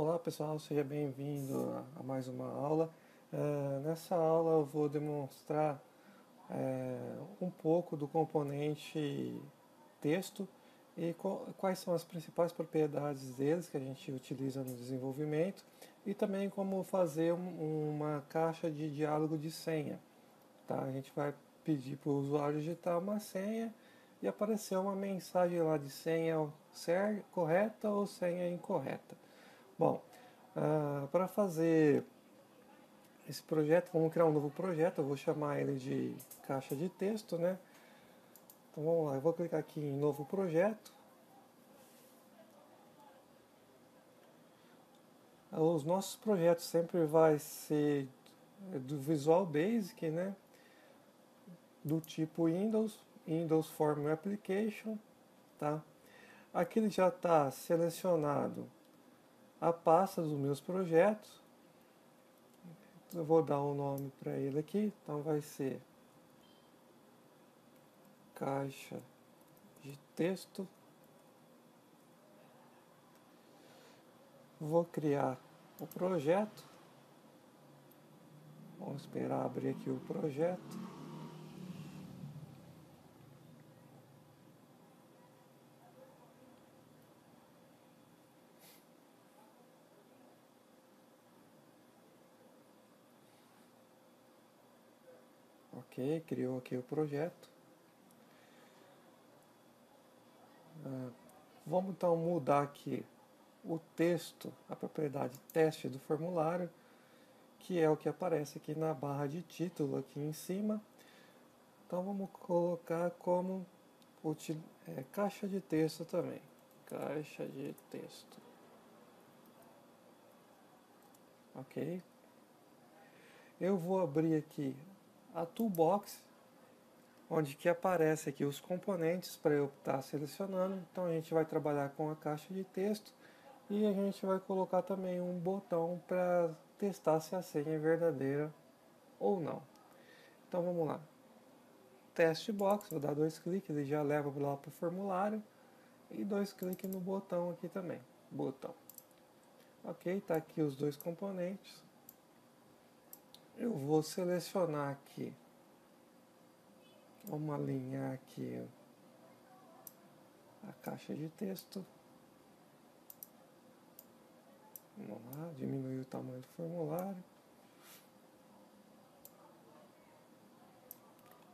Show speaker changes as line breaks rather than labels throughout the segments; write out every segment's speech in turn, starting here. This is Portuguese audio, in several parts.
Olá pessoal, seja bem-vindo a mais uma aula. Nessa aula eu vou demonstrar um pouco do componente texto e quais são as principais propriedades deles que a gente utiliza no desenvolvimento e também como fazer uma caixa de diálogo de senha. Tá? A gente vai pedir para o usuário digitar uma senha e aparecer uma mensagem lá de senha correta ou senha incorreta. Bom, para fazer esse projeto, vamos criar um novo projeto, eu vou chamar ele de caixa de texto, né? Então vamos lá, eu vou clicar aqui em novo projeto. Os nossos projetos sempre vai ser do Visual Basic, né? Do tipo Windows Form Application, tá? Aqui ele já está selecionado a pasta dos meus projetos. Eu vou dar um nome para ele aqui, então vai ser caixa de texto. Vou criar o projeto. Vamos esperar abrir aqui o projeto. Ok, criou aqui o projeto. Vamos então mudar aqui o texto, a propriedade teste do formulário, que é o que aparece aqui na barra de título aqui em cima. Então vamos colocar como caixa de texto também. Caixa de texto. Ok. Eu vou abrir aqui a toolbox, onde que aparece aqui os componentes para eu estar selecionando. Então a gente vai trabalhar com a caixa de texto e a gente vai colocar também um botão para testar se a senha é verdadeira ou não. Então vamos lá. Test box, vou dar 2 cliques, ele já leva lá para o formulário e 2 cliques no botão aqui também. Botão. Ok, está aqui os dois componentes. Eu vou selecionar aqui. Vamos alinhar aqui a caixa de texto. Vamos lá, diminuir o tamanho do formulário.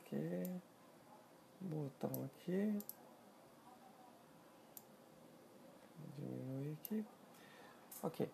Ok. Botão aqui. Diminuir aqui. Ok.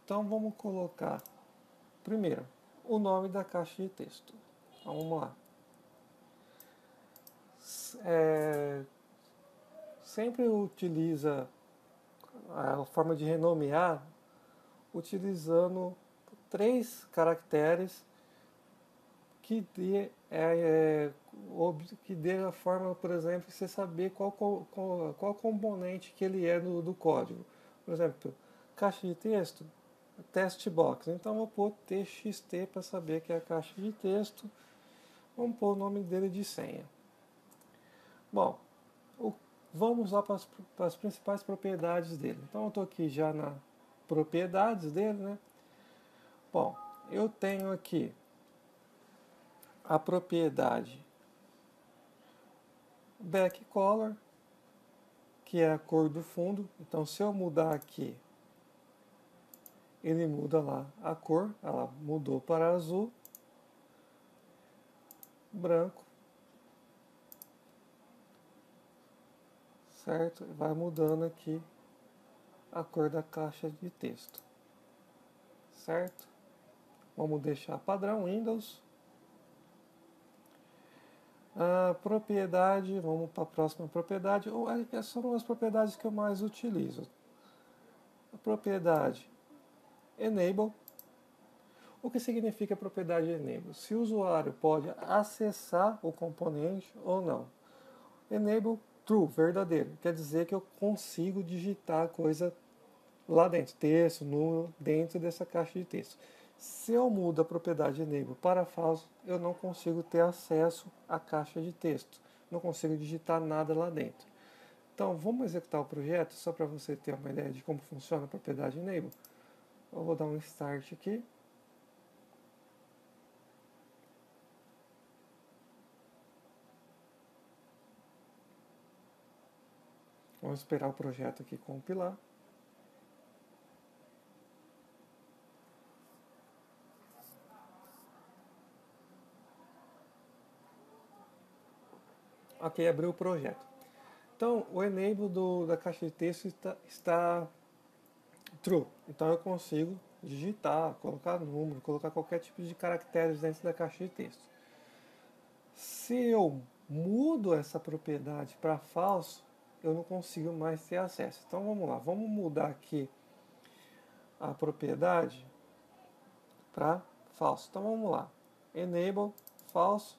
Então vamos colocar primeiro o nome da caixa de texto. Então, vamos lá. Sempre utiliza a forma de renomear utilizando 3 caracteres que dê a forma, por exemplo, de você saber qual componente que ele é do código. Por exemplo, caixa de texto, test box. Então eu vou pôr txt para saber que é a caixa de texto. Vamos pôr o nome dele de senha. Bom, vamos lá para as principais propriedades dele. Então eu estou aqui já na propriedades dele, né? Bom, eu tenho aqui a propriedade back color, que é a cor do fundo. Então se eu mudar aqui, ele muda lá a cor, ela mudou para azul, branco, certo? Vai mudando aqui a cor da caixa de texto, certo? Vamos deixar padrão Windows. A propriedade, vamos para a próxima propriedade. Essas são as propriedades que eu mais utilizo. A propriedade Enable. O que significa a propriedade Enable? Se o usuário pode acessar o componente ou não. Enable True, verdadeiro. Quer dizer que eu consigo digitar coisa lá dentro, texto, número, dentro dessa caixa de texto. Se eu mudo a propriedade Enable para falso, eu não consigo ter acesso à caixa de texto. Não consigo digitar nada lá dentro. Então, vamos executar o projeto, só para você ter uma ideia de como funciona a propriedade enable. Eu vou dar um start aqui. Vamos esperar o projeto aqui compilar. Ok, abriu o projeto. Então, o enable da caixa de texto está true. Então, eu consigo digitar, colocar número, colocar qualquer tipo de caracteres dentro da caixa de texto. Se eu mudo essa propriedade para falso, eu não consigo mais ter acesso. Então, vamos lá. Vamos mudar aqui a propriedade para falso. Então, vamos lá. Enable, falso.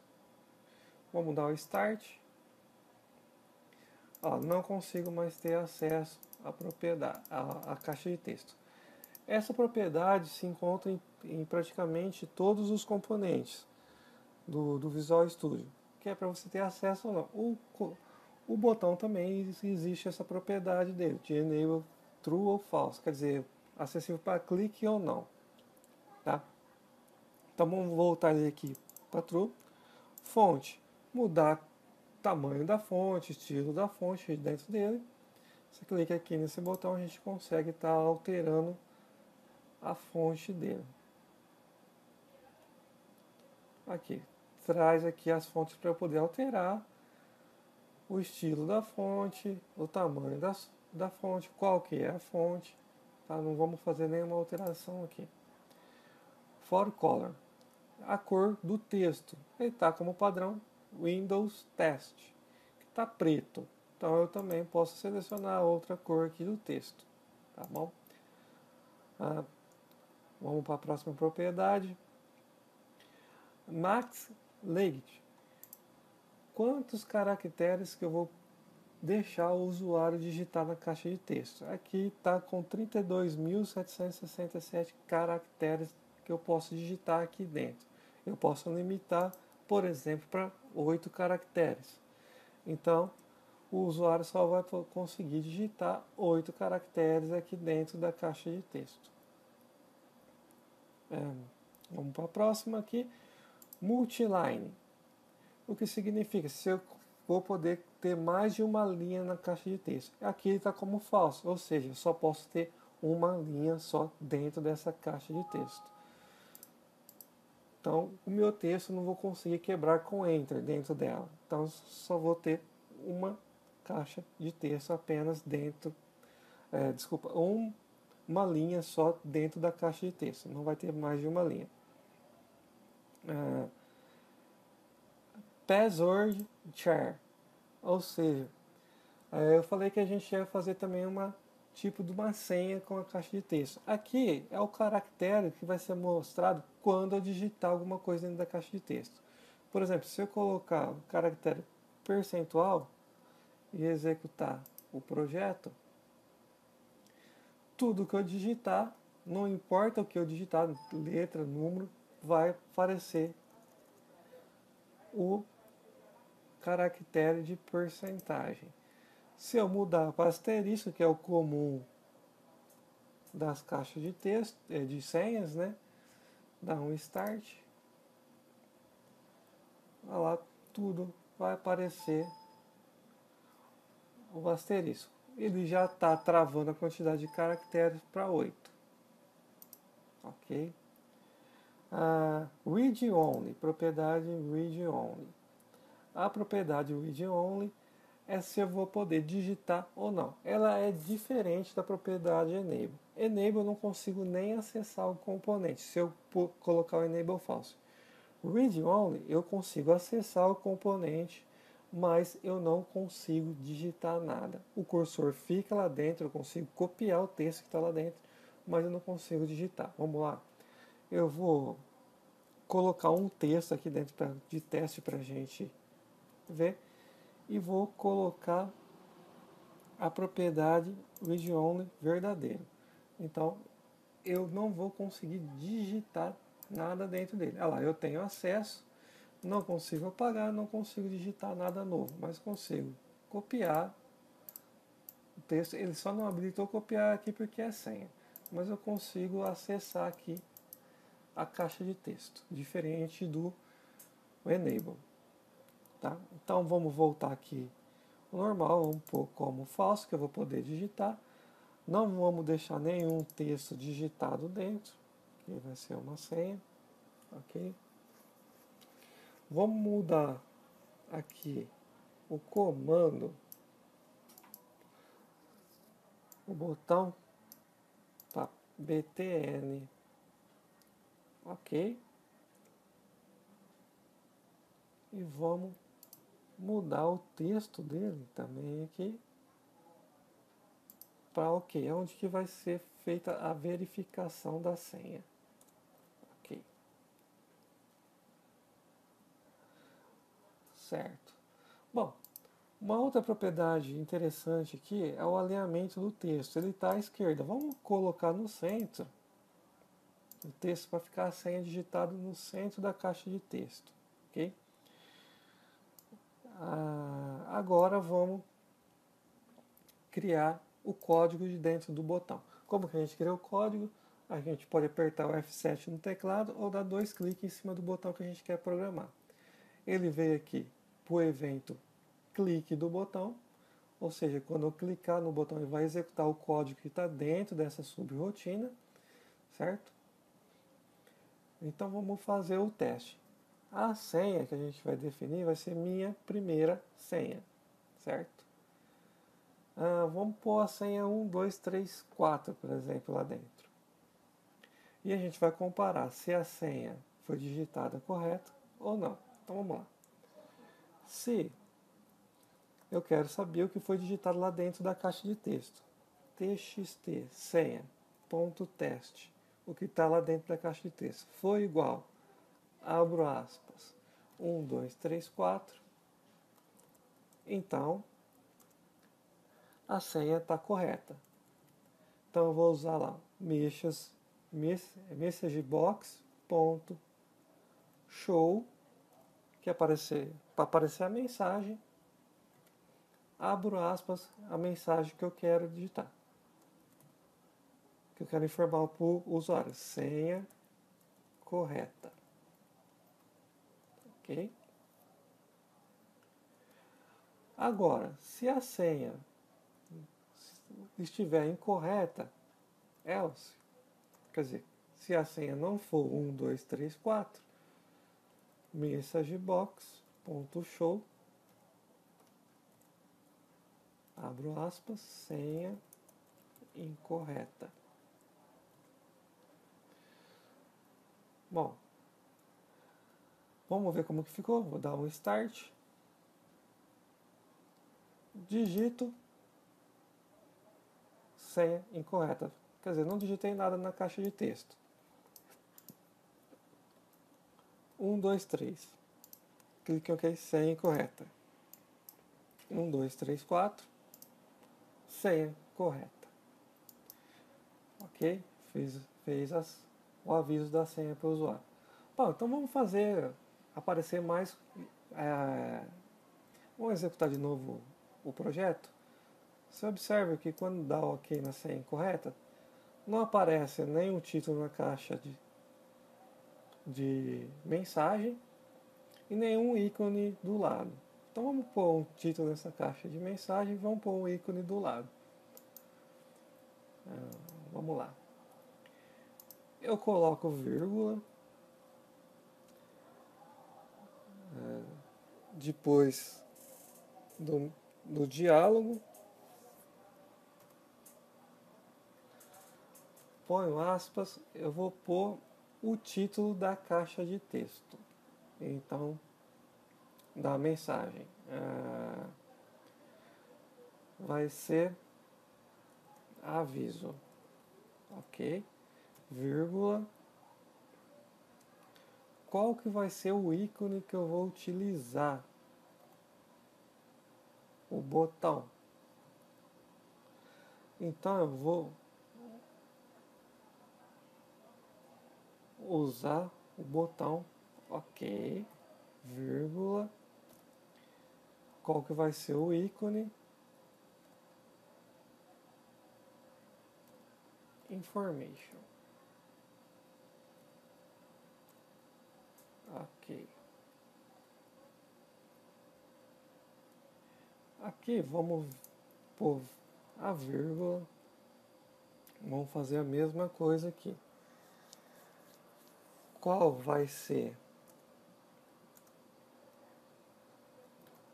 Vamos dar o start. Ó, não consigo mais ter acesso à propriedade, à caixa de texto. Essa propriedade se encontra em praticamente todos os componentes do Visual Studio, que é para você ter acesso ou não. O botão também existe essa propriedade dele, de enable true ou false, quer dizer, acessível para clique ou não. Tá? Então vamos voltar aqui para true. Fonte, mudar tamanho da fonte, estilo da fonte dentro dele. Você clica aqui nesse botão, a gente consegue estar alterando a fonte dele. Aqui, traz aqui as fontes para eu poder alterar o estilo da fonte, o tamanho da fonte, qual que é a fonte. Tá? Não vamos fazer nenhuma alteração aqui. For color, a cor do texto. Ele está como padrão Windows Test, que está preto. Então eu também posso selecionar outra cor aqui do texto. Tá bom? Vamos para a próxima propriedade. Max Length. Quantos caracteres que eu vou deixar o usuário digitar na caixa de texto? Aqui está com 32.767 caracteres que eu posso digitar aqui dentro. Eu posso limitar, por exemplo, para 8 caracteres. Então, o usuário só vai conseguir digitar 8 caracteres aqui dentro da caixa de texto. Vamos para a próxima aqui. Multiline. O que significa? Se eu vou poder ter mais de uma linha na caixa de texto. Aqui está como falso, ou seja, eu só posso ter uma linha só dentro dessa caixa de texto. Então, o meu texto não vou conseguir quebrar com Enter dentro dela. Então, só vou ter uma caixa de texto apenas dentro, uma linha só dentro da caixa de texto. Não vai ter mais de uma linha. Password char, ou seja, eu falei que a gente ia fazer também tipo de uma senha com a caixa de texto. Aqui é o caractere que vai ser mostrado quando eu digitar alguma coisa dentro da caixa de texto. Por exemplo, se eu colocar o caractere percentual e executar o projeto, tudo que eu digitar, não importa o que eu digitar, letra, número, vai aparecer o caractere de porcentagem. Se eu mudar para asterisco, que é o comum das caixas de texto, de senhas, né? Dá um start. Olha lá, tudo vai aparecer o asterisco. Ele já está travando a quantidade de caracteres para 8. Ok? Read Only, propriedade Read Only. A propriedade Read Only é se eu vou poder digitar ou não. Ela é diferente da propriedade Enable. Enable eu não consigo nem acessar o componente se eu colocar o Enable falso. Read Only eu consigo acessar o componente, mas eu não consigo digitar nada. O cursor fica lá dentro, eu consigo copiar o texto que está lá dentro, mas eu não consigo digitar. Vamos lá. Eu vou colocar um texto aqui dentro de teste para a gente ver. E vou colocar a propriedade read only verdadeiro. Então, eu não vou conseguir digitar nada dentro dele. Olha lá, eu tenho acesso, não consigo apagar, não consigo digitar nada novo, mas consigo copiar texto, ele só não habilitou copiar aqui porque é senha, mas eu consigo acessar aqui a caixa de texto, diferente do enable, tá? Então vamos voltar aqui ao normal, vamos pôr como falso, que eu vou poder digitar. Não vamos deixar nenhum texto digitado dentro, que vai ser uma senha, ok? Vamos mudar aqui o comando, o botão, tá? btn, ok? E vamos mudar o texto dele também aqui para ok, onde que vai ser feita a verificação da senha, ok? Certo. Bom, uma outra propriedade interessante aqui é o alinhamento do texto. Ele está à esquerda. Vamos colocar no centro o texto para ficar a senha digitada no centro da caixa de texto, ok? Agora vamos criar o código de dentro do botão. Como que a gente cria o código? A gente pode apertar o F7 no teclado ou dar 2 cliques em cima do botão que a gente quer programar. Ele veio aqui para o evento clique do botão, ou seja, quando eu clicar no botão ele vai executar o código que está dentro dessa subrotina, certo? Então vamos fazer o teste. A senha que a gente vai definir vai ser minha primeira senha, certo? Vamos pôr a senha 1, 2, 3, 4, por exemplo, lá dentro. E a gente vai comparar se a senha foi digitada correta ou não. Então vamos lá. Se eu quero saber o que foi digitado lá dentro da caixa de texto, txt senha ponto teste, o que está lá dentro da caixa de texto foi igual, abro aspas, 1, 2, 3, 4, então a senha está correta. Então eu vou usar lá messagebox.show, que para aparecer a mensagem, abro aspas, a mensagem que eu quero digitar, que eu quero informar para o usuário, senha correta, ok? Agora, se a senha estiver incorreta, else, quer dizer, se a senha não for 1, 2, 3, 4, messagebox.show, abro aspas, senha incorreta. Bom, vamos ver como que ficou. Vou dar um start. Digito senha incorreta. Quer dizer, não digitei nada na caixa de texto. 1, 2, 3. Clique em OK, senha incorreta. 1, 2, 3, 4. Senha correta. Ok? Fez o aviso da senha para o usuário. Bom, então vamos fazer aparecer mais. Vamos executar de novo o projeto. Você observa que quando dá OK na senha incorreta, não aparece nenhum título na caixa de mensagem e nenhum ícone do lado. Então vamos pôr um título nessa caixa de mensagem e vamos pôr um ícone do lado. Vamos lá. Eu coloco vírgula. Depois do diálogo. Ponho aspas. Eu vou pôr o título da caixa de texto. Então, da mensagem. Vai ser aviso. Ok? Vírgula. Qual que vai ser o ícone que eu vou utilizar? O botão. Então eu vou usar o botão OK, vírgula. Qual que vai ser o ícone? information. Ok. Aqui vamos pôr a vírgula. Vamos fazer a mesma coisa aqui. Qual vai ser?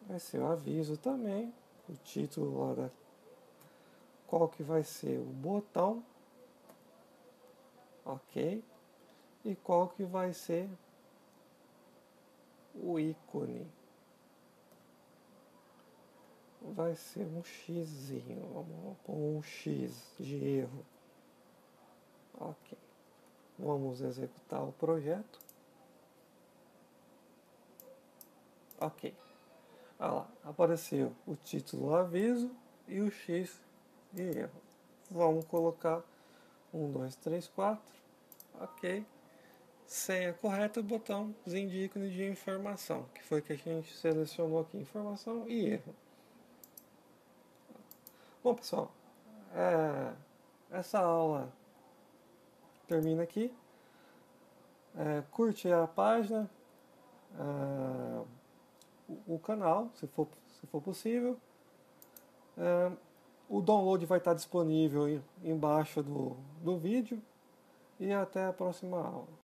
Vai ser o aviso também. O título lá da... Qual que vai ser o botão? Ok. E qual que vai ser o ícone? Vai ser um xzinho. Vamos pôr um x de erro. Ok. Vamos executar o projeto. Ok. Olha lá, apareceu o título aviso e o X de erro. Vamos colocar 1, 2, 3, 4. Ok. Senha correta, botãozinho de ícone de informação, que foi que a gente selecionou aqui, informação e erro. Bom, pessoal, essa aula termina aqui. Curte a página, o canal, se for possível. O download vai estar disponível embaixo do vídeo. E até a próxima aula.